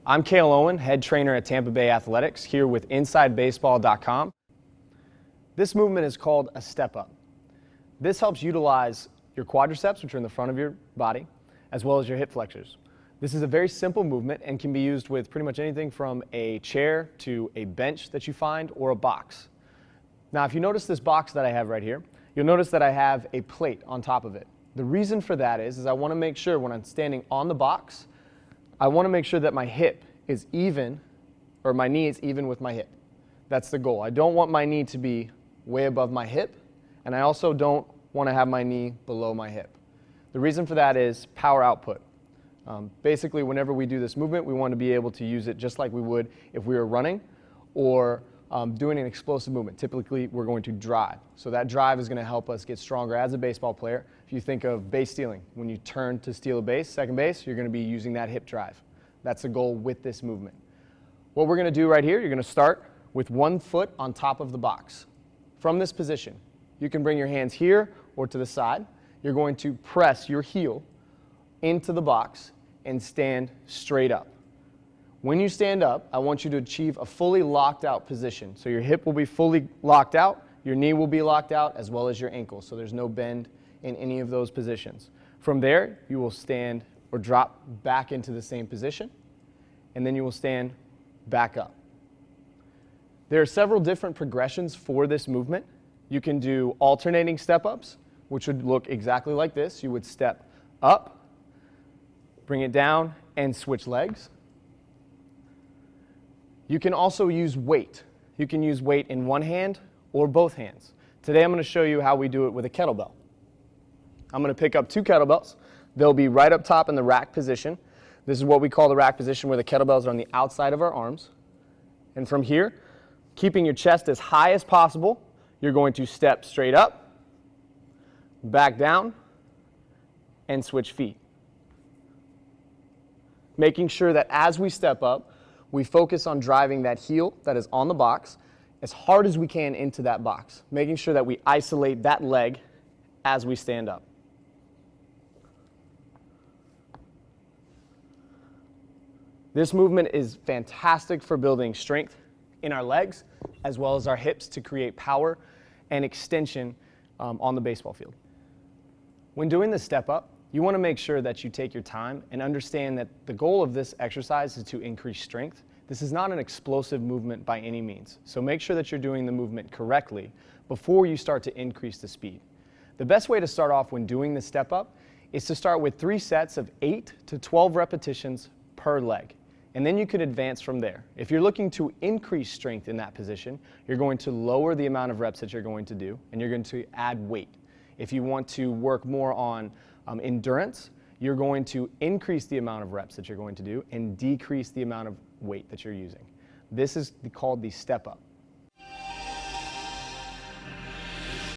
I'm Owen, head trainer at Tampa Bay Athletics, here with InsideBaseball.com. This movement is called a step up. This helps utilize your quadriceps, which are in the front of your body, as well as your hip flexors. This is a very simple movement and can be used with pretty much anything from a chair to a bench that you find or a box. Now, if you notice this box that I have right here, you'll notice that I have a plate on top of it. The reason for that is I want to make sure when I'm standing on the box, I want to make sure that my hip is even, or my knee is even with my hip. That's the goal. I don't want my knee to be way above my hip, and I also don't want to have my knee below my hip. The reason for that is power output. Basically, whenever we do this movement, we want to be able to use it just like we would if we were running or doing an explosive movement. Typically, we're going to drive. So that drive is going to help us get stronger as a baseball player. If you think of base stealing, when you turn to steal a base, second base, you're going to be using that hip drive. That's the goal with this movement. What we're going to do right here, you're going to start with one foot on top of the box. From this position, you can bring your hands here or to the side. You're going to press your heel into the box and stand straight up. When you stand up, I want you to achieve a fully locked out position. So your hip will be fully locked out, your knee will be locked out, as well as your ankle. So there's no bend in any of those positions. From there, you will stand or drop back into the same position, and then you will stand back up. There are several different progressions for this movement. You can do alternating step-ups, which would look exactly like this. You would step up, bring it down, and switch legs. You can also use weight. You can use weight in one hand or both hands. Today I'm going to show you how we do it with a kettlebell. I'm going to pick up two kettlebells. They'll be right up top in the rack position. This is what we call the rack position, where the kettlebells are on the outside of our arms. And from here, keeping your chest as high as possible, you're going to step straight up, back down, and switch feet. Making sure that as we step up, we focus on driving that heel that is on the box as hard as we can into that box, making sure that we isolate that leg as we stand up. This movement is fantastic for building strength in our legs as well as our hips to create power and extension on the baseball field. When doing the step up, you want to make sure that you take your time and understand that the goal of this exercise is to increase strength. This is not an explosive movement by any means, so make sure that you're doing the movement correctly before you start to increase the speed. The best way to start off when doing the step up is to start with 3 sets of 8 to 12 repetitions per leg, and then you could advance from there. If you're looking to increase strength in that position, you're going to lower the amount of reps that you're going to do, and you're going to add weight. If you want to work more on endurance, you're going to increase the amount of reps that you're going to do and decrease the amount of weight that you're using. This is called the step up.